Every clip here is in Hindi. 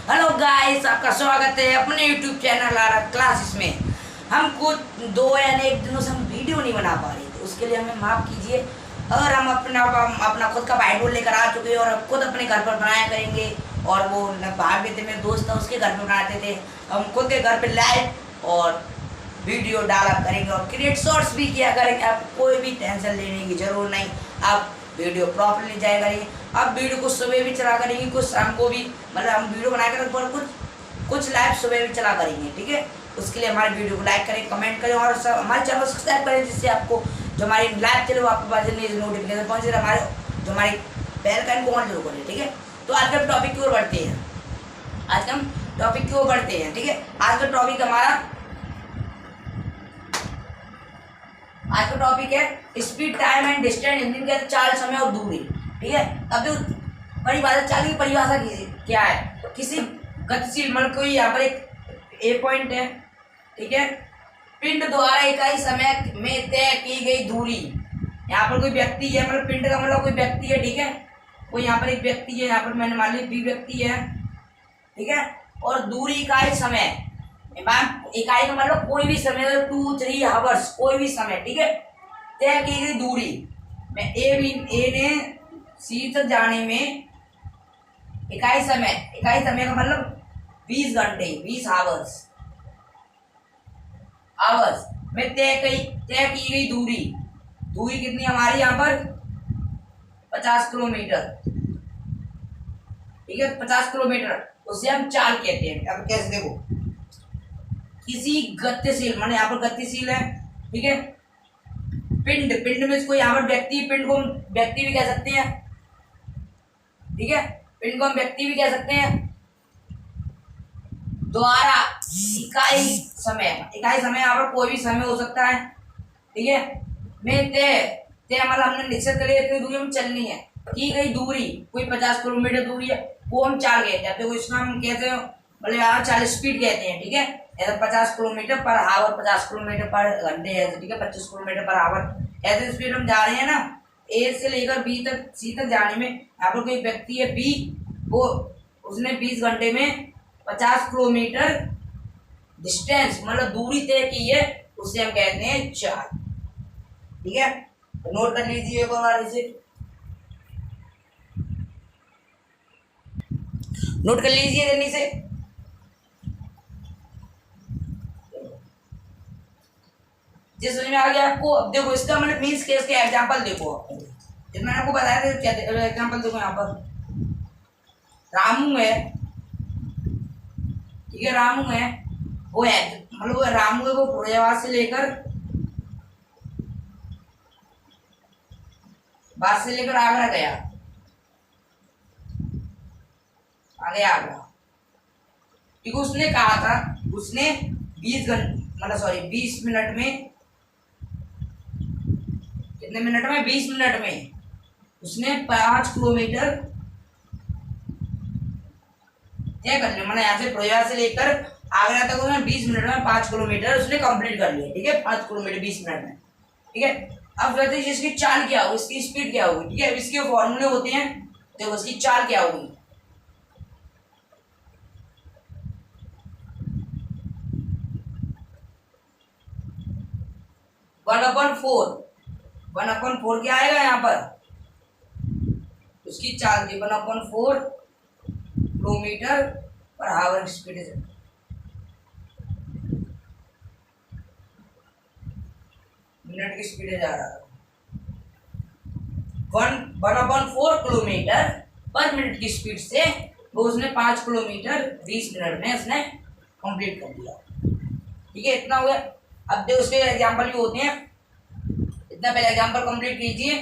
हेलो गाइस, आपका स्वागत है अपने यूट्यूब चैनल आरब क्लासेस में। हम कुछ 2 या 1 दिनों से हम वीडियो नहीं बना पा रहे थे, उसके लिए हमें माफ़ कीजिए। और हम अपना खुद का बाइट लेकर आ चुके हैं और अब खुद अपने घर पर बनाया करेंगे। और वो बाहर भी थे, मेरे दोस्त था, उसके घर पर बनाते थे। हम खुद के घर पर लाइव और वीडियो डाला करेंगे और क्रिएट शॉर्ट्स भी किया करेंगे। आप कोई भी टेंशन लेने की जरूरत नहीं, आप वीडियो प्रॉपरली जाया करेंगे। आप वीडियो को सुबह भी चला करेंगे, कुछ शाम को भी, मतलब हम वीडियो बना कर कुछ लाइव सुबह भी चला करेंगे, ठीक है। उसके लिए हमारे वीडियो को लाइक करें, कमेंट करें और हमारे चैनल को सब्सक्राइब करें, जिससे आपको जो हमारी लाइव चले वो आपके पास नोटिफिकेशन पहुँचे। हमारे जो हमारी बेल का आइकन को ऑन जरूर करें, ठीक है। तो आज का टॉपिक की ओर बढ़ते हैं। ठीक है। आज का टॉपिक हमारा आज का टॉपिक है speed, time and distance. Hindi में कहते हैं चाल, समय और दूरी, ठीक है। अब जो परिभाषा, चाल की परिभाषा क्या है? तो किसी गतिशील, मतलब कोई यहाँ पर एक ए पॉइंट है, ठीक है, पिंड द्वारा इकाई समय में तय की गई दूरी। यहाँ पर कोई व्यक्ति है, मतलब पिंड का मतलब कोई व्यक्ति है, ठीक है। कोई यहाँ पर एक व्यक्ति है, यहाँ पर मैंने मान ली बी व्यक्ति है, ठीक है। और दूरी इकाई समय, इकाई का मतलब कोई भी समय, 2-3 आवर्स, कोई भी समय, ठीक है। तय की गई दूरी में ए ने सी तक जाने में इकाई समय का मतलब 20 घंटे, 20 आवर्स में तय की गई दूरी कितनी हमारी यहाँ पर 50 किलोमीटर, ठीक है। 50 किलोमीटर उसे हम चाल कहते हैं। अब कैसे देखो, किसी गतिशील, माने यहाँ पर गतिशील है, ठीक है। पिंड में कोई यहाँ पर व्यक्ति, पिंड को हम व्यक्ति भी कह सकते हैं, ठीक है। पिंड को हम व्यक्ति भी कह सकते हैं। द्वारा इकाई समय यहाँ पर कोई भी समय हो सकता है, ठीक है। में तय मतलब हमने निश्चित करी इतनी दूरी हम चलनी है, की गई दूरी कोई 50 किलोमीटर दूरी है, वो हम चाल कहते हैं। तो इसमें हम कहते हैं, मतलब यहाँ 40 स्पीड कहते हैं, ठीक है। ऐसा 50 किलोमीटर पर आवर, 50 किलोमीटर पर घंटे है, ठीक है। 25 किलोमीटर पर आवर ऐसे स्पीड हम जा रहे हैं ना। ए से लेकर बी तक, सी तक जाने में यहाँ पर कोई व्यक्ति है बी, वो उसने 20 घंटे में 50 किलोमीटर डिस्टेंस, मतलब दूरी तय की है, उसे हम कहते हैं चाल, ठीक है। तो नोट कर लीजिए एक बार इसे, नोट कर लीजिए जल्दी से। जिस समझ में आ गया आपको, अब देखो इसका मतलब मीन्स के इसके एग्जांपल देखो। जितना मैंने आपको बताया था, क्या एग्जांपल देखो। यहाँ पर रामू है, ठीक है। रामू है, वो है, मतलब रामू है, वो फिरोजाबाद से लेकर आगरा गया, आगरा, ठीक है। उसने कहा था, उसने 20 मिनट में, कितने मिनट में? 20 मिनट में उसने 5 किलोमीटर तय कर लिया। मैंने यहाँ से फिरोजाबाद से लेकर आगरा तक उसने 20 मिनट में 5 किलोमीटर उसने कंप्लीट कर लिया, ठीक है। 5 किलोमीटर 20 मिनट में, ठीक है। अब कहते हैं इसकी चाल क्या होगी, इसकी स्पीड क्या होगी, ठीक है। इसके फॉर्मूले होते हैं, देखो इसकी चाल क्या होगी। वन अपन फोर क्या आएगा यहाँ पर, उसकी चाल थी 1/4 किलोमीटर पर आवर स्पीड है। मिनट की स्पीड है जा रहा है 1/4 किलोमीटर पर मिनट की स्पीड से वो उसने 5 किलोमीटर 20 मिनट में उसने कंप्लीट कर दिया, ठीक है। इतना हो गया। अब देखो उसके एग्जाम्पल भी होते हैं, इतना पहले एग्जाम्पल कंप्लीट कीजिए।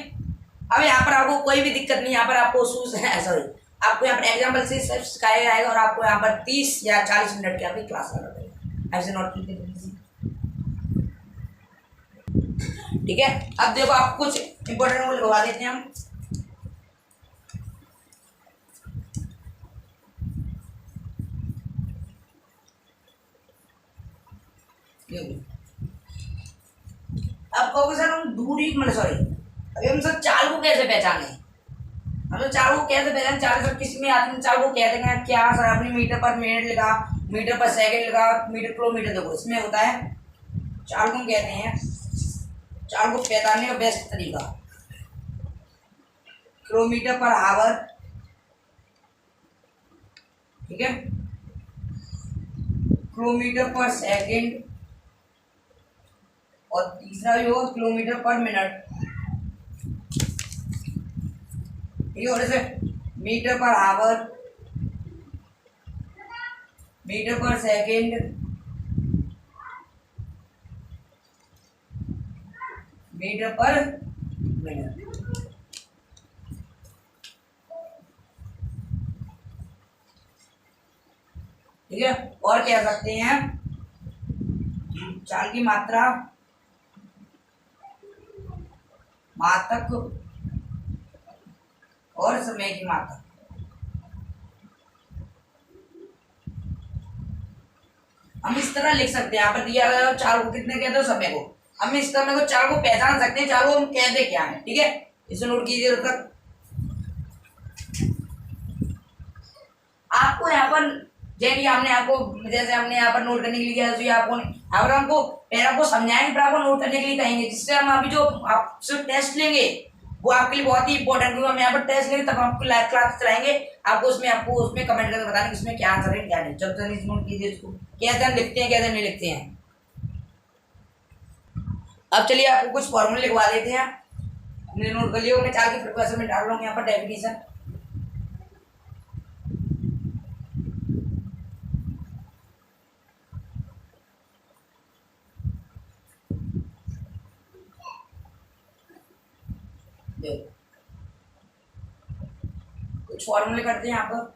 अब यहाँ पर आपको कोई भी दिक्कत नहीं, यहाँ पर आपको सॉरी आपको यहाँ पर एग्जाम्पल से सब सिखाया जाएगा और आपको यहाँ पर 30 या 40 मिनट की आपकी क्लास करना पड़ेगा। ऐसे नोट कीजिए, ठीक है। अब देखो आपको कुछ इंपॉर्टेंट वो लिखवा देते हैं हम। अब कहोगे सर हम दूरी, मतलब सॉरी, अभी हम सर चाल को कैसे पहचाने? हम तो चार को कहते पहले चार सब किस में आते हैं, चार को कहते हैं क्या सर अपनी मीटर पर मिनट लगा, मीटर पर सेकंड लगा, मीटर किलोमीटर देखो इसमें होता है चार को कहते हैं, चार को पहचानने का बेस्ट तरीका किलोमीटर पर आवर, ठीक है, किलोमीटर पर सेकंड, और तीसरा जो होगा किलोमीटर पर मिनट, ठीक है। और जैसे metre per hour, metre per second, metre पर मिनट, ठीक है। और कह सकते हैं चाल की मात्रा, मात्रक और समय की मात्रा। हम इस तरह लिख सकते हैं, यहाँ पर दिया गया चार को कितने कहते हो समय को, हम इस तरह को चार को पहचान सकते हैं, चार को हम कहते क्या है, ठीक है। इसे नोट कीजिए तब तक। आपको यहाँ पर हमने आपको जैसे हमने यहाँ पर नोट करने के लिए किया, तो आपको अगर हमको पहले आपको समझाएंगे फिर आपको नोट करने के लिए कहेंगे, जिससे हम अभी जो आपसे टेस्ट लेंगे वो आपके लिए बहुत ही इंपॉर्टेंट, क्योंकि हम यहाँ पर टेस्ट लेंगे तब आपको लाइव क्लास चलाएंगे, आपको उसमें कमेंट करके बताना कि इसमें क्या आंसर है क्या नहीं। जब तक नोट कीजिए इसको, कैसे हम लिखते हैं कैसे नहीं लिखते हैं। अब चलिए आपको कुछ फॉर्मूले लिखवा देते हैं, हमने नोट कर लिया, मैं चार की फ्रीक्वेंसी में डाल रहा हूँ यहाँ पर डेफिनेशन। कुछ फॉर्मूले करते हैं यहाँ पर,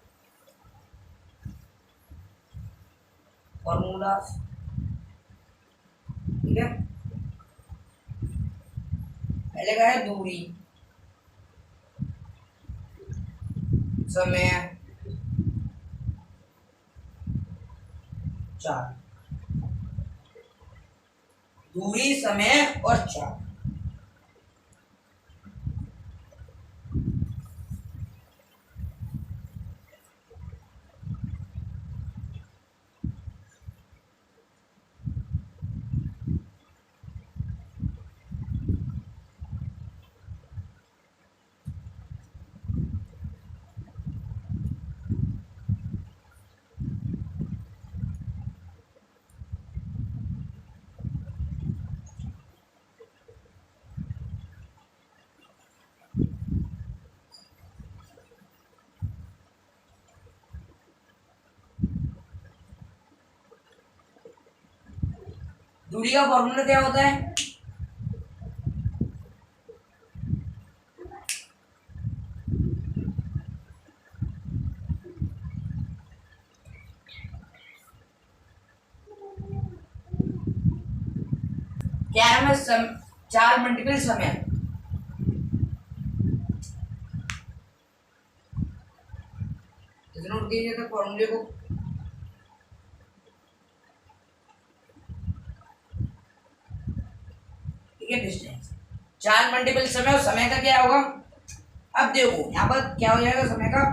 फॉर्मूला, ठीक है। पहले का है दूरी, समय, चाल, दूरी समय और चाल। दूरी का फॉर्मूला क्या होता है, क्या है, मैं चार मल्टीपल समय, नोट कीजिए तो फॉर्मूले को, ठीक है। डिस्टेंस चार मल्टीपल समय, और समय का क्या होगा, अब देखो यहाँ पर क्या हो जाएगा समय का,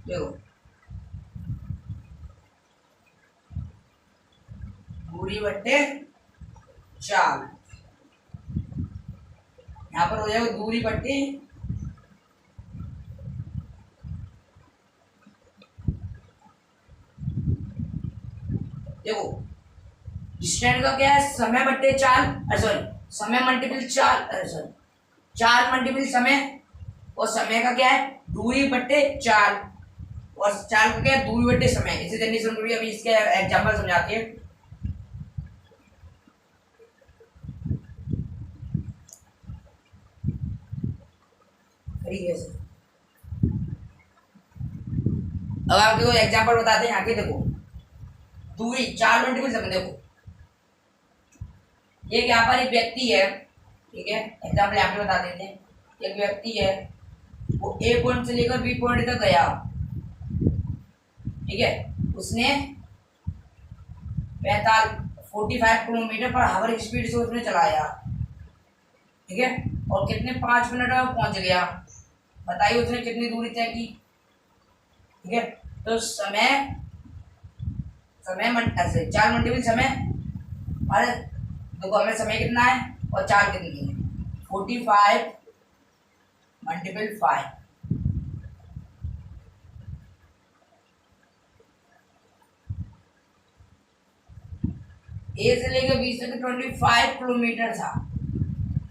देखो दूरी बट्टे चाल, यहाँ पर हो जाएगा दूरी बट्टे, देखो डिस्टेंस का क्या है, समय बट्टे चाल, सॉरी समय मल्टीपल चाल, सॉरी चाल मल्टीपल समय, और समय का क्या है दूरी बट्टे चाल, और चाल का क्या है दूरी बट्टे समय। इसे जनरेशन करिए, अभी इसके एग्जांपल समझाते हैं। अब आपको एग्जांपल बताते हैं, आगे देखो दूरी चार मल्टीपल समय, देखो ये यहाँ पर एक व्यक्ति है, ठीक है, एग्जांपल यहाँ पे बता देते हैं, एक व्यक्ति है वो ए पॉइंट से लेकर बी पॉइंट तक गया, ठीक है, उसने 45 किलोमीटर पर आवर की स्पीड से उसने चलाया, ठीक है, और कितने 5 मिनट में पहुंच गया। बताइए उसने कितनी दूरी तय की, ठीक है। तो समय समय ऐसे 4 मल्टीपल समय, अरे देखो हमें समय कितना है और 4 कितनी है, 45 मल्टीपल 5, ए से लेकर बी तक 25 किलोमीटर था।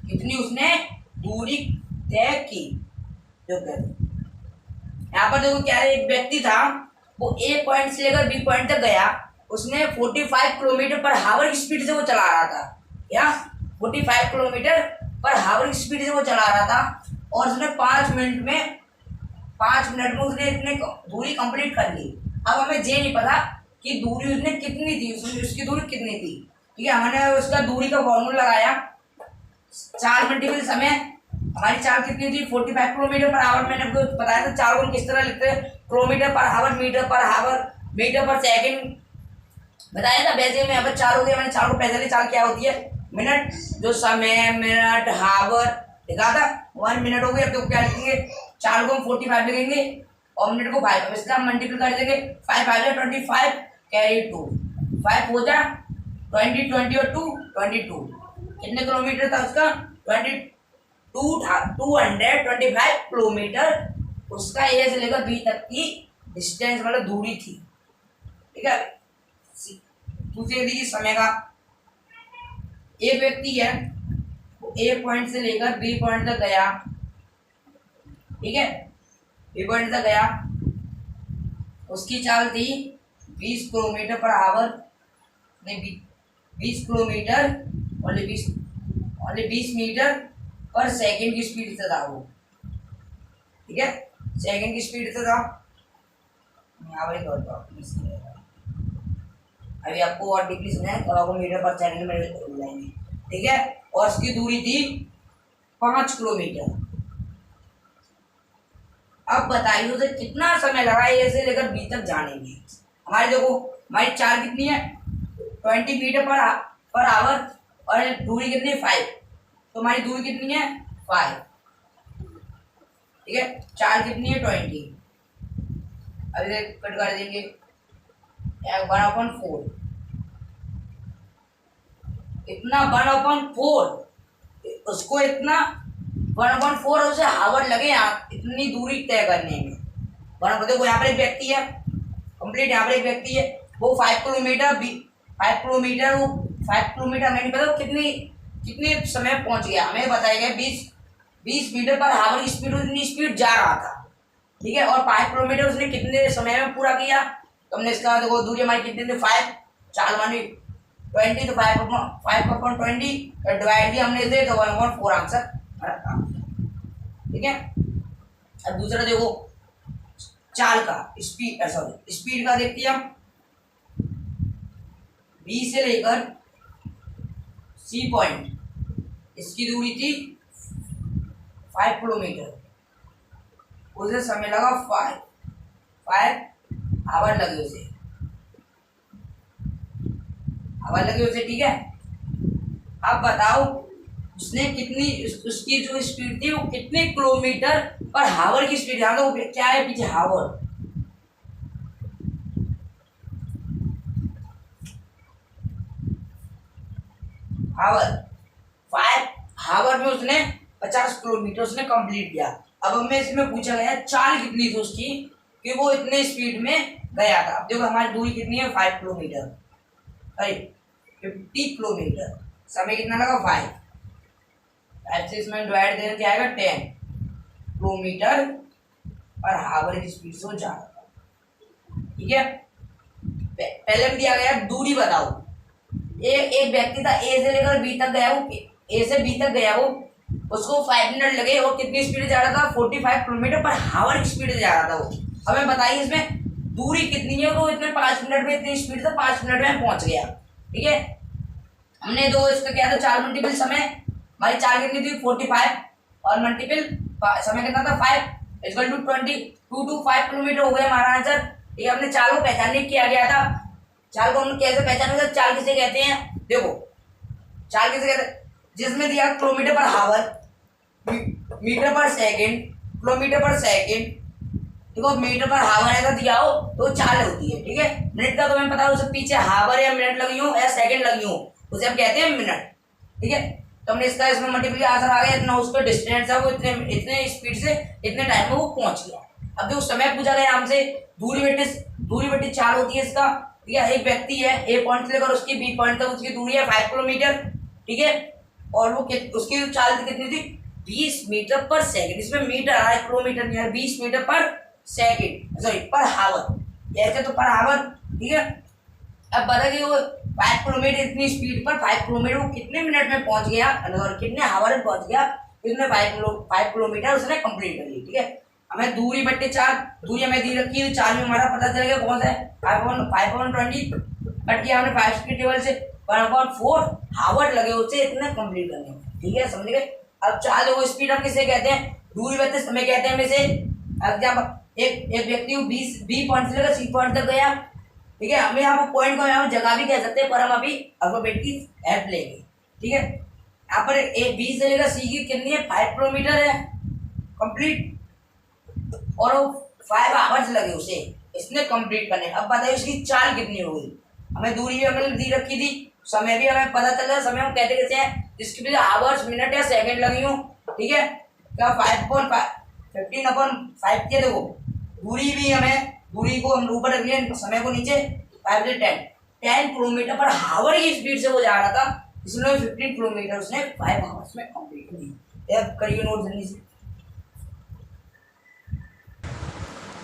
कितनी उसने दूरी तय की। जो यहाँ पर देखो क्या है, एक व्यक्ति था, वो ए पॉइंट से लेकर बी पॉइंट तक गया, उसने 45 किलोमीटर पर आवर की स्पीड से वो चला रहा था, या 45 किलोमीटर पर आवर की स्पीड से वो चला रहा था, और उसने 5 मिनट में उसने इतने दूरी कंप्लीट कर ली। अब हमें ये नहीं पता कि दूरी उसने कितनी थी, उसकी दूरी कितनी थी, ठीक है। हमने उसका दूरी का फॉर्मूला लगाया, 4 मल्टीपल समय, हमारी चाल कितनी थी 45 किलोमीटर पर आवर। मैंने आपको बताया था चाल को किस तरह लिखते हैं, kilometre per hour, metre per hour, metre per second बताया था। वैसे में यहाँ पर चाल हो गया, मैंने चाल को पहले चाल क्या होती है, मिनट, जो समय मिनट हावर लिखा था 1 मिनट हो गया। तो क्या लिखेंगे, चाल को हम 45 लिखेंगे और मिनट को 5, इसलिए हम मल्टीपल कर देंगे, 5 5 25 कैरी 2, 5 हो जा 20 20 और 2 22। कितने किलोमीटर था उसका, 225 किलोमीटर उसका ए से लेकर बी तक की डिस्टेंस मतलब दूरी थी, ठीक है। दूसरे देखिए समय का, एक व्यक्ति है वो ए पॉइंट से लेकर बी पॉइंट तक गया, ठीक है, बी पॉइंट तक गया, उसकी चाल थी 20 किलोमीटर पर आवर, नहीं 20 kilometre only 20 metre per second की स्पीड से था वो, ठीक है, सेकंड की स्पीड से था। अभी आपको और डीपली सुना तो आपको मीटर पर सेकंड में बुलाएंगे, ठीक है। और उसकी दूरी थी 5 किलोमीटर। अब बताइए उसे कितना समय लगा ए से लेकर बी तक जाने में। हमारी देखो हमारी चाल कितनी है 20 मीटर पर आवर और दूरी कितनी है 5, तो हमारी दूरी कितनी है 5, ठीक है। चाल कितनी है 20, अभी कट कर देंगे 1/4, इतना 1/4, उसको इतना 1/4 उसे हावर लगे यहाँ इतनी दूरी तय करने में। देखो यहाँ पर एक व्यक्ति है कंप्लीट, यहाँ पर एक व्यक्ति है वो 5 किलोमीटर वो 5 किलोमीटर हमें नहीं पता कितने समय पहुंच गया। हमें बताया गया 20 मीटर पर आवर की स्पीड, उतनी स्पीड जा रहा था, ठीक है। और 5 किलोमीटर उसने कितने समय में पूरा किया, तो हमने इसका देखो दूरी हमारी कितनी थी 5, चाल मानी 20, तो 5/20 डिवाइड भी हमने इसे तो 1/4 आंसर, ठीक है। अब दूसरा देखो चाल का स्पीड का देखते हैं हम, बी से लेकर सी पॉइंट, इसकी दूरी थी 5 किलोमीटर, उसे समय लगा 5 आवर लगे उसे, ठीक है। अब बताओ उसने कितनी, उसकी जो स्पीड थी वो कितने किलोमीटर पर आवर की स्पीड, ध्यान दो क्या है पीछे हावर, हावर 5 हावर में उसने 50 किलोमीटर उसने कंप्लीट किया। अब हमें इसमें पूछा गया चाल कितनी थी उसकी कि वो इतने स्पीड में गया था। अब देखो हमारी दूरी कितनी है 5 किलोमीटर, 50 किलोमीटर, समय कितना लगा 5 से इसमें डिवाइड देना क्या आएगा 10 किलोमीटर पर आवर की स्पीड से जा रहा था, ठीक है। पहले में दिया गया दूरी बताओ, एक व्यक्ति था ए से लेकर बी तक गया, वो ए से बी तक गया, वो उसको 5 मिनट लगे और कितनी स्पीड से जा रहा था 45 किलोमीटर पर आवर की स्पीड से जा रहा था वो। हमें बताइए इसमें दूरी कितनी है, वो इतने 5 मिनट में इतनी स्पीड से 5 मिनट में पहुंच गया, ठीक है। हमने दो इसका क्या था चार मल्टीपल समय, हमारी चाल कितनी थी 45 और मल्टीपल समय कितना था 5 इक्वल टू 20, 2 to 5 किलोमीटर हो गया हमारा आंसर। ये हमने चाल को पहचानने किया गया था, चाल को हम कैसे पहचानेंगे? चाल किसे कहते हैं? देखो चाल किसे कहते हैं? जिसमें दिया किलोमीटर पर हावर, मीटर पर सेकंड, किलोमीटर पर सेकंड, देखो मीटर पर हावर ऐसा दिया हो तो चाल होती है। ठीक है, मिनट का तो हमें पता है, उसे पीछे हावर या मिनट लगी हो या सेकंड लगी हो उसे हम कहते हैं मिनट। ठीक है, तो हमने इसका इसमें मल्टीप्लाई आंसर आ गया, इतना उसका डिस्टेंस है, वो इतने इतने स्पीड से इतने टाइम में वो पहुंच गया। अब जो समय पूछा गया हमसे, दूरी बट्टी चाल होती है इसका। ठीक है, एक व्यक्ति है, ए पॉइंट से लेकर उसकी बी पॉइंट तक उसकी दूरी है 5 किलोमीटर। ठीक है, और वो उसकी चाल कितनी थी? 20 मीटर पर सेकंड। इसमें मीटर आ रहा है, किलोमीटर नहीं है, 20 मीटर पर सेकंड, सॉरी पर हावर। ऐसे तो पर हावर। ठीक है, अब बता कि वो 5 किलोमीटर इतनी स्पीड पर 5 किलोमीटर वो कितने मिनट में पहुंच गया और कितने हावर में पहुंच गया, इसने 5 किलोमीटर उसने कंप्लीट कर ली। ठीक है, हमें दूरी बट्टे चार, दूरी हमें दी रखी है, चार में हमारा पता चलेगा कौन सा है 5/20, कट किया हमने 5 की टेबल से 1/4 हावर लगे उससे इतने कंप्लीट करने में। ठीक है, समझ गए? अब चाल देखो, स्पीड हम किसे कहते हैं? दूरी बट्टे समय कहते हैं हमें से। जब एक व्यक्ति बी पॉइंट से लेकर सी पॉइंट तक गया। ठीक है, हमें यहाँ पर पॉइंट को यहाँ जगह भी कह सकते हैं, पर हम अभी अल्फाबेट की हेल्प लेंगे। ठीक है, यहाँ पर ए बी से लेकर सी की कितनी है? 5 किलोमीटर है कंप्लीट, और वो 5 आवर्स लगे उसे इसने कंप्लीट करने। अब बताइए उसकी चाल कितनी होगी? हमें दूरी भी हमें दी रखी थी, समय भी हमें पता चल रहा है। समय हम कहते कैसे हैं? जिसकी भी आवर्स मिनट या सेकंड लगी हो। ठीक है, क्या 15/5 के देखो, दूरी भी हमें, दूरी को हम ऊपर रख लिया, समय को नीचे, 5 से 10 किलोमीटर पर हावर की स्पीड से वो जा रहा था, इसलिए 15 किलोमीटर उसने 5 आवर्स में कंप्लीट कर दी। अब करिए नोट जल्दी से।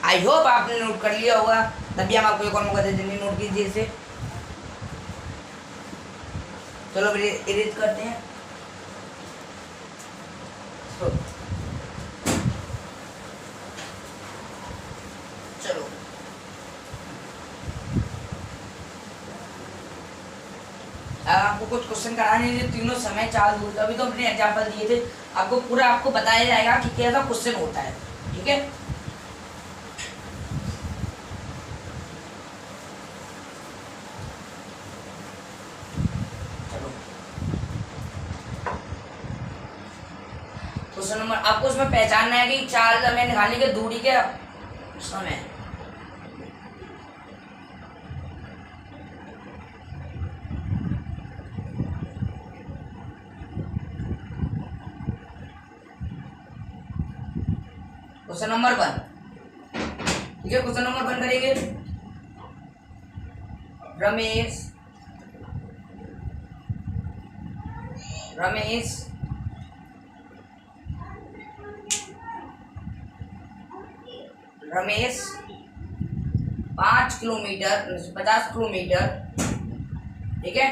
आई होप आपने नोट कर लिया होगा, तभी हम आपको एक और मौका दे देंगे, नोट कीजिए इसे। चलो इरेज करते हैं। चलो आपको कुछ क्वेश्चन कराने हैं, तीनों समय चाल दूर, अभी तो अपने एग्जाम्पल दिए थे, आपको पूरा आपको बताया जाएगा कि कैसा क्वेश्चन होता है। ठीक है, क्वेश्चन नंबर, आपको उसमें पहचानना है कि चाल हमें निकालने के दूरी के समय। Question number 1। ठीक है, क्वेश्चन नंबर 1 करेंगे। Ramesh 5 kilometre 50 kilometre. ठीक है,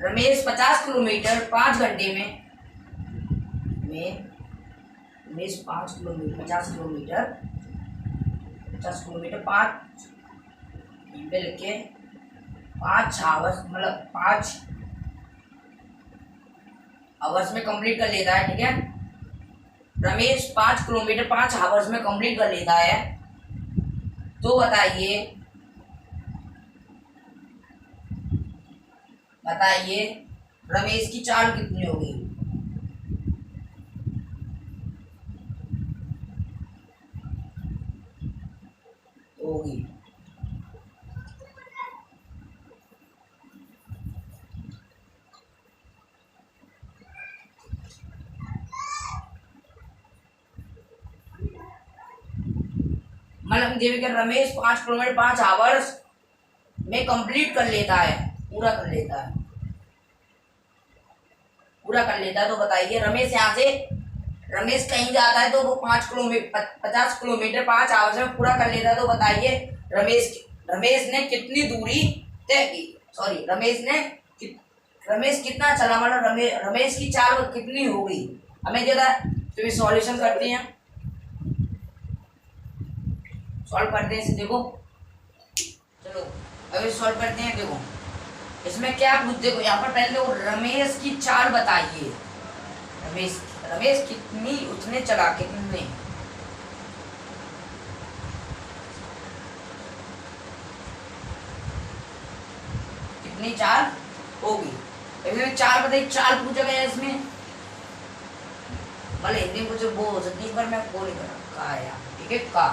रमेश 50 किलोमीटर 5 घंटे में रमेश 5 किलोमीटर 50 किलोमीटर 5 घंटे लिख के 5 आवर्स, मतलब 5 आवर्स में कंप्लीट कर लेता है। ठीक है, रमेश 5 किलोमीटर 5 आवर्स में कंप्लीट कर लेता है, तो बताइए रमेश की चाल कितनी होगी? मतलब देखिए रमेश 5 किलोमीटर 5 आवर्स में कंप्लीट कर लेता है, पूरा कर लेता है, तो बताइए रमेश कहीं जाता है तो वो 50 किलोमीटर 5 आवर्स में पूरा कर लेता है, तो बताइए रमेश ने कितनी दूरी तय की? सॉरी, रमेश कितना चला, मतलब रमेश की चाल कितनी हो गई हमें जो था। तो सॉल्यूशन करते हैं, सॉल्व करते हैं इसे। देखो चलो अभी सॉल्व करते हैं। देखो इसमें क्या पूछ, देखो यहाँ पर पहले देखो रमेश की चाल बताइए। रमेश कितनी उसने चला, कितने? कितनी चाल होगी। इसमें चाल बताइए, चाल पूछा गया है इसमें, भले हिंदी में कुछ वो हो सकती है पर मैं वो नहीं कर रहा का यार, ठीक है का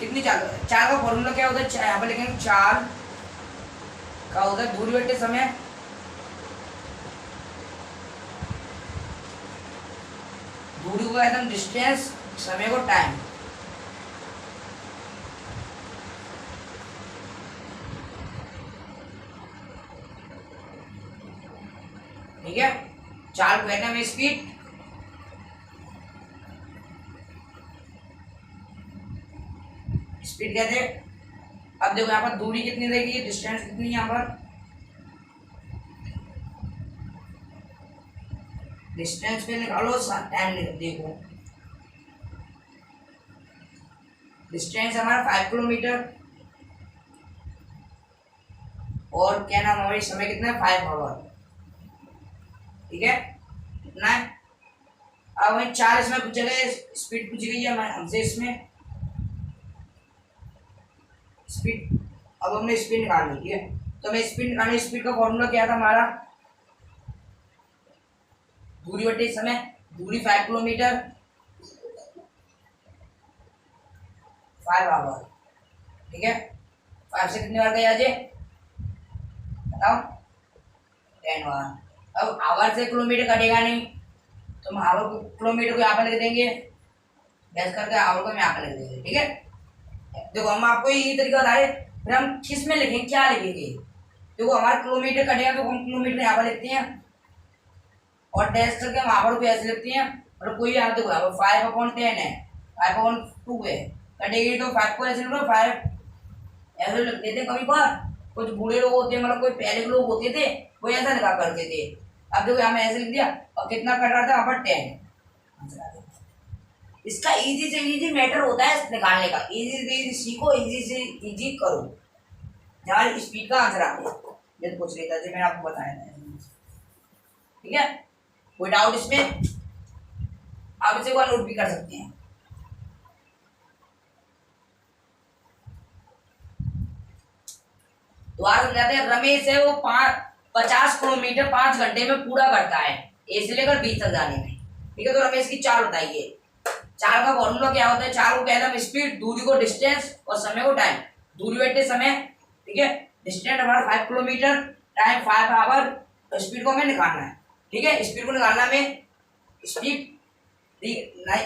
कितनी चाल, चाल का फॉर्मूला क्या होता है, यहाँ पर लिखेंगे चाल का होता है दूरी बटे समय, दूरी को एकदम डिस्टेंस, समय को टाइम। ठीक है, चाल को कहते हैं स्पीड, स्पीड कहते हैं। अब देखो यहाँ पर दूरी कितनी रहेगी, डिस्टेंस कितनी है, यहाँ पर डिस्टेंस पे निकालो, टाइम देखो, डिस्टेंस हमारा 5 किलोमीटर और क्या नाम हमारी समय कितना है 5 आवर, ठीक है कितना है। अब हमें 4 इसमें पूछे गए, स्पीड पूछी गई है हमसे इसमें स्पीड। अब हमने स्पीड निकालनी, ठीक है, तो हमें स्पीड निकालनी, स्पीड का फॉर्मूला क्या था हमारा, दूरी बटे समय, दूरी 5 किलोमीटर 5 आवर, ठीक है। 5 से कितने बार गया आज बताओ, 10 बार। अब आवर से किलोमीटर कटेगा नहीं, तो हम आवर किलोमीटर को यहाँ पर लिख देंगे, गैस करके आवर को हम यहाँ पर लिख देंगे, ठीक है। देखो हम आपको ये तरीका बता रहे, फिर हम किस में लिखेंगे, क्या लिखेंगे, देखो हमारा किलोमीटर कटेगा तो हम किलोमीटर यहाँ पर लिखते हैं और डैश करके हम आवर को ऐसे लिखते हैं, और कोई यहाँ देखो यहाँ पर 5/10 है, 5/2 है, कटेगी तो 5 को ऐसे लिखो, 5 ऐसे लिख देते हैं। कभी बार कुछ बूढ़े लोग होते हैं, मतलब कोई पहले के लोग होते थे वो ऐसा लिखा करते थे। अब देखो यहाँ में ऐसे लिख दिया और कितना कट रहा था यहाँ पर 10। इसका इजी से इजी मैटर होता है निकालने का, इजी से इजी सीखो, इजी से इजी करो, जहाँ स्पीड का आंसर आता है जब पूछ लेता है, मैंने आपको बताया था, ठीक है। कोई डाउट इसमें, आप इसे नोट भी कर सकते हैं। तो आज हम जाते हैं, रमेश है वो 50 किलोमीटर 5 घंटे में पूरा करता है, ए से लेकर बी तक जाने में, ठीक है। तो रमेश की चाल बताइए, चाल का फॉर्मूला क्या होता है, चाल को कहते हैं स्पीड, दूरी को डिस्टेंस और समय को टाइम। दूरी बटे समय, ठीक है, डिस्टेंस हमारा 5 किलोमीटर, टाइम 5 आवर, तो स्पीड को हमें निकालना है, ठीक है। स्पीड को निकालना में स्पीड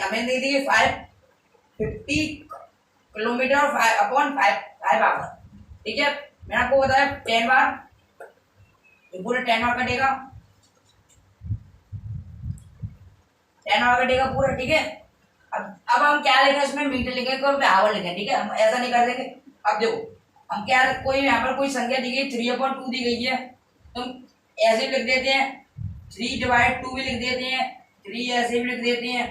हमें दे दी 550 किलोमीटर 5/5 आवर, ठीक है। मैंने आपको बताया 10 बार, पूरे 10 बार कटेगा, 10 बार कटेगा पूरा, ठीक है। अब हम क्या लिखें इसमें, मीटर लिखें कोई आवर लिखें, ठीक है, हम ऐसा नहीं कर देंगे। अब देखो हम क्या, कोई यहाँ पर कोई संख्या दी गई 3/2 दी गई है, तो हम ऐसे भी लिख देते हैं, 3/2 भी लिख देते हैं, 3 ऐसे भी लिख देते हैं,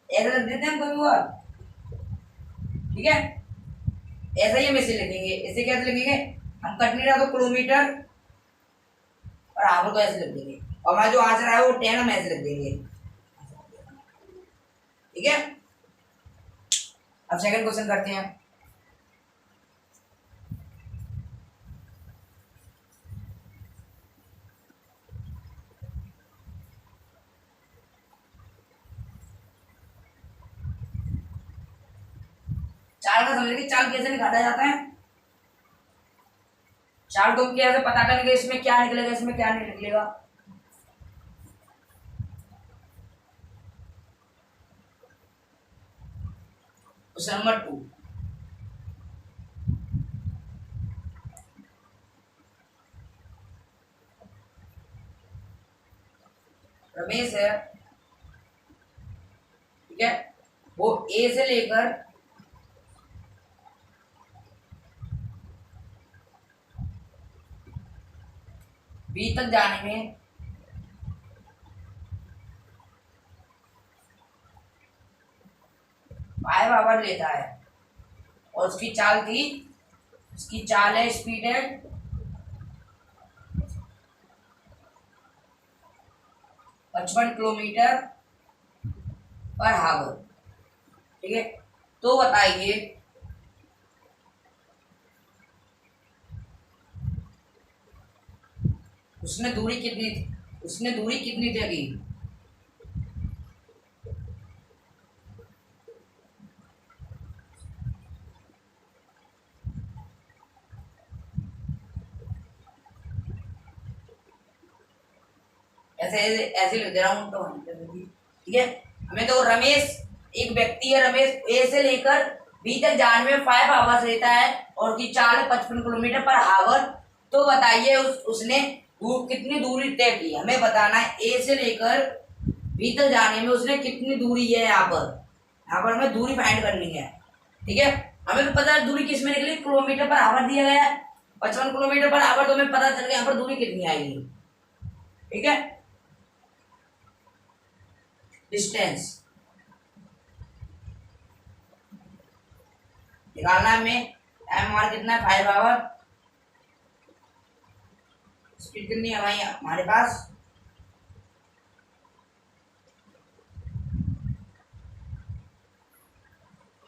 ऐसा लिख देते हैं कोई और, ठीक है। ऐसा ही हम इसे लिखेंगे, इसे कैसे लिखेंगे, हम कट नहीं रहा तो किलोमीटर और आवर को ऐसे लिख देंगे, और हमारा जो आंसर आया वो 10 हम ऐसे लिख देंगे, ठीक है। अब सेकंड क्वेश्चन करते हैं। चाल का समझेंगे, चाल कैसे निकाला जाता है, चाल को कैसे पता करेंगे, इसमें क्या निकलेगा इसमें क्या नहीं निकलेगा। क्वेश्चन नंबर 2, रमेश है, ठीक है, वो ए से लेकर बी तक जाने में 5 आवर लेता है, और उसकी चाल थी, उसकी चाल है, स्पीड है 55 किलोमीटर पर आवर, ठीक है। तो बताइए उसने दूरी कितनी तय की? ऐसे ऐसे लिख दे रहा हूँ तो ठीक है। हमें तो रमेश एक व्यक्ति है, रमेश ए से लेकर बी तक जाने में 5 आवर्स लेता है और उसकी चाल है 55 किलोमीटर पर आवर। तो बताइए उसने कितनी दूरी तय की? हमें बताना है ए से लेकर बी तक जाने में उसने कितनी दूरी है। यहाँ पर हमें दूरी फाइंड करनी है। ठीक है, हमें तो पता है दूरी किस में निकली, किलोमीटर पर आवर दिया गया है 55 किलोमीटर पर आवर। तो हमें पता चल गया यहाँ पर दूरी कितनी आएगी। ठीक है, डिस्टेंस निकालना है हमें। टाइम हमारा कितना है 5 आवर। स्पीड कितनी है हमारे पास?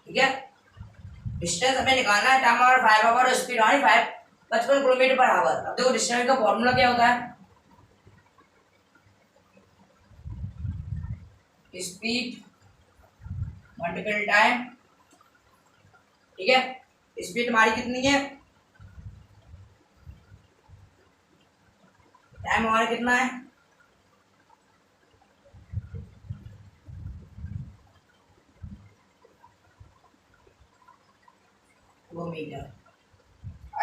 ठीक है, डिस्टेंस हमें निकालना है। टाइम हमारा 5 आवर और स्पीड हमारी 55 किलोमीटर पर आवर। अब देखो डिस्टेंस का फॉर्मूला क्या होता है? Speed multiple time. ठीक है, स्पीड हमारी कितनी है? टाइम हमारा कितना है? किलोमीटर।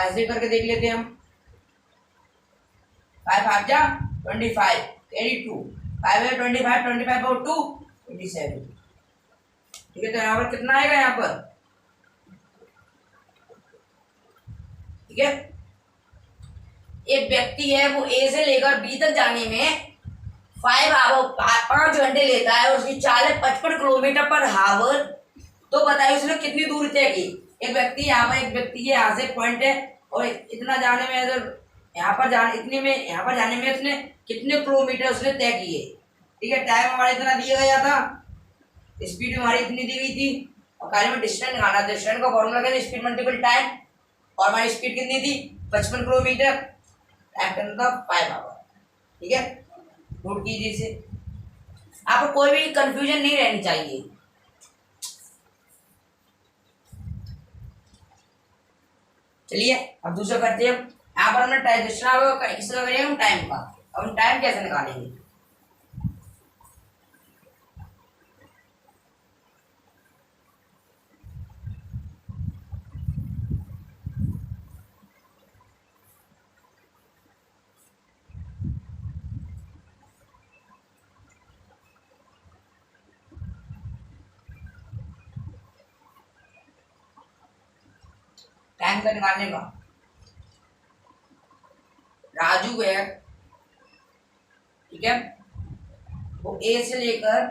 ऐसे करके देख लेते हैं हम। 5 5 जा 25 82 5 है 25 25 और 2 27। ठीक है, तो यहाँ पर कितना आएगा यहाँ पर? ठीक है, एक व्यक्ति है वो ए से लेकर बी तक जाने में 5 घंटे लेता है और उसकी चाल है 55 किलोमीटर पर हावर। तो बताइए उसने कितनी दूरी तय की? एक व्यक्ति यहाँ से पॉइंट है और इतना जाने में, अगर यहाँ पर जाने में उसने कितने किलोमीटर उसने तय किए। ठीक है, टाइम हमारा इतना दिया गया था, स्पीड हमारी इतनी दी गई थी और कार्य में डिस्टेंस निकालना। डिस्टेंस का फॉर्मूला क्या है? Speed multiple time. और हमारी स्पीड कितनी थी? 55 किलोमीटर। टाइम कितना था? 5 आवर। ठीक है, नोट कीजिए इसे। आपको कोई भी कंफ्यूजन नहीं रहनी चाहिए। चलिए अब दूसरा करते हैं। यहाँ पर हमने टाइम किसका करेंगे? हम टाइम का। अब हम टाइम कैसे निकालेंगे? टाइम का निकालने का राजू है, ठीक है, वो ए से लेकर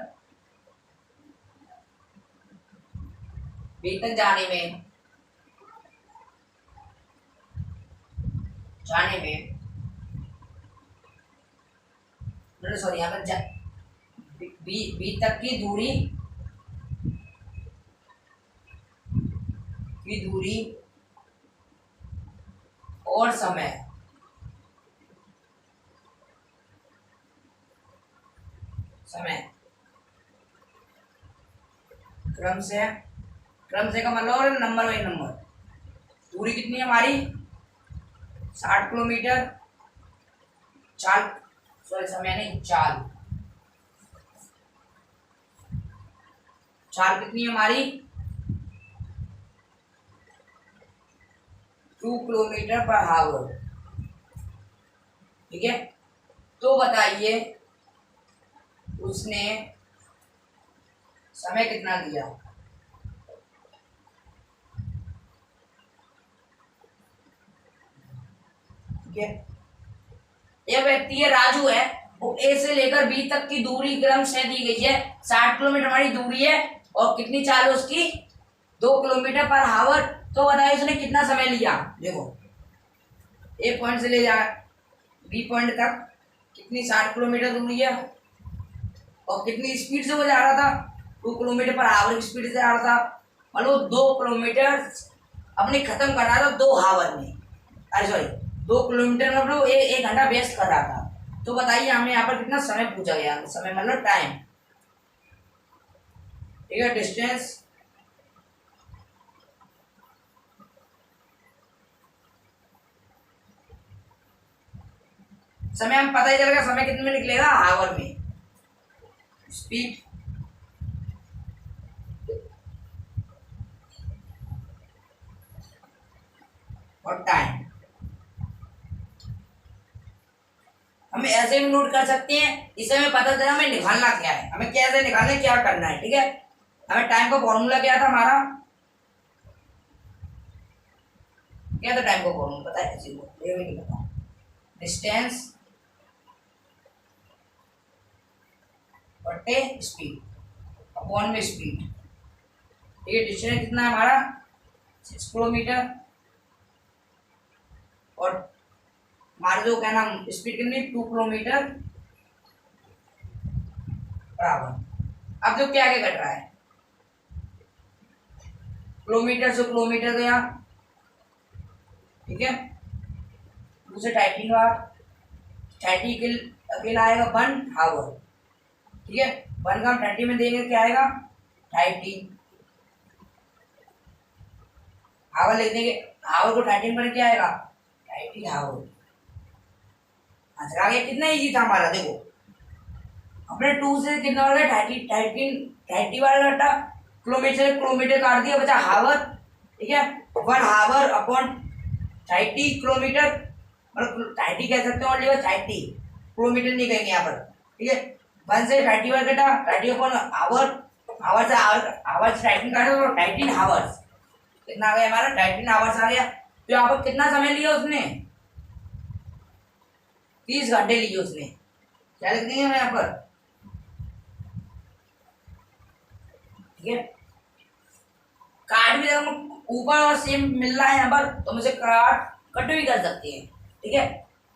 बी तक जाने में सॉरी यहाँ पर बी तक की दूरी और समय क्रम से का मतलब नंबर बाई नंबर। दूरी कितनी है हमारी? 60 किलोमीटर। समय नहीं, चाल कितनी है हमारी? 2 किलोमीटर पर आवर। ठीक है, तो बताइए उसने समय कितना लिया? ठीक है, यह व्यक्ति है राजू है, वो ए से लेकर बी तक की दूरी क्रम से दी गई है। 60 किलोमीटर हमारी दूरी है और कितनी चाल है उसकी? 2 किलोमीटर पर आवर। तो बताइए उसने कितना समय लिया? देखो ए पॉइंट से ले जा बी पॉइंट तक कितनी 60 किलोमीटर दूरी है और कितनी स्पीड से वो जा रहा था? 2 किलोमीटर पर आवर की स्पीड से जा रहा था। मतलब 2 किलोमीटर अपने खत्म कर रहा था 2 आवर में, अरे सॉरी 2 किलोमीटर में लोग 1 घंटा वेस्ट कर रहा था। तो बताइए हमें यहाँ पर कितना समय पूछा गया, समय मतलब टाइम, ठीक है। डिस्टेंस समय हम पता ही चलेगा, समय कितने में निकलेगा, आवर में। स्पीड और टाइम हम ऐसे भी नोट कर सकते हैं, इसे हमें पता चला हमें निकालना क्या है, हमें कैसे निकालना है, क्या करना है, ठीक है। हमें टाइम का फॉर्मूला क्या था हमारा, क्या था टाइम का फॉर्मूला, पता है किसी को? ये भी नहीं पता। डिस्टेंस बटे स्पीड अपॉन में स्पीड, ठीक है। डिस्टेंस कितना है हमारा 6 किलोमीटर, और हमारे जो क्या नाम स्पीड कितनी 2 किलोमीटर बराबर। अब जो क्या आगे घट रहा है, किलोमीटर से किलोमीटर गया, ठीक है। दूसरे 30 बार 30 के अकेला आएगा 1 आवर, ठीक है। 1 का हम 30 में देंगे क्या आएगा 30 आवर लिख देंगे। आवर को 30 पर क्या आएगा 30 आवर। आंसर आ गया। कितना इजी था हमारा, देखो हमने 2 से कितना हो गया 30 वाला घटा, किलोमीटर किलोमीटर काट दिया, बचा हावर, ठीक है। 1 हावर अपॉन 30 किलोमीटर, मतलब 30 कह सकते हो, और 30 किलोमीटर नहीं कहेंगे यहाँ पर, ठीक है। 1 से 30 वाला घटा 30 अपॉन आवर, आवर से 30 काटा तो 30 हावर्स, कितना आ गया हमारा 30 हावर्स आ गया। तो यहाँ पर कितना समय लिया उसने 30 घंटे लिए उसने, क्या लिख देंगे हम यहाँ पर, ठीक है। काट भी अगर ऊपर और सेम मिल रहा है यहाँ पर तो मुझे कट भी कर सकते हैं, ठीक है।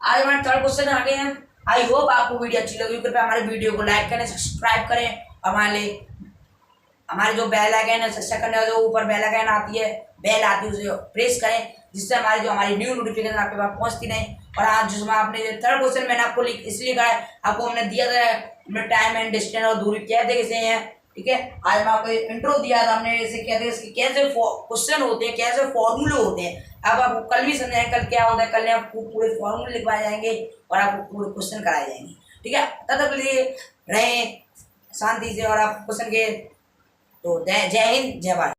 आज हमारे थर्ड क्वेश्चन आ गए हैं। आई होप आपको वीडियो अच्छी लगी, कृपया हमारे वीडियो को लाइक करें, सब्सक्राइब करें, हमारे जो बेल आइकन है सब्सक्राइब करने का जो ऊपर बेल आइकन आती है, बेल आती है उसे प्रेस करें, जिससे हमारी न्यू नोटिफिकेशन आपके पास पहुंचती नहीं। और आज जिसमें आपने थर्ड क्वेश्चन मैंने आपको इसलिए कहा है, आपको हमने दिया था हमने टाइम एंड डिस्टेंस और दूरी कहते कैसे हैं, ठीक है। आज मैं आपको इंट्रो दिया था हमने, इसे कहते हैं कैसे क्वेश्चन होते हैं, कैसे फॉर्मूले होते हैं। अब आपको कल भी समझाएंगे कल क्या होता है, कल आपको पूरे फॉर्मूले लिखवाए जाएंगे और आपको पूरे क्वेश्चन कराए जाएंगे, ठीक है। तब तक के लिए रहें शांति से और आप क्वेश्चन के, तो जय हिंद जय भारत।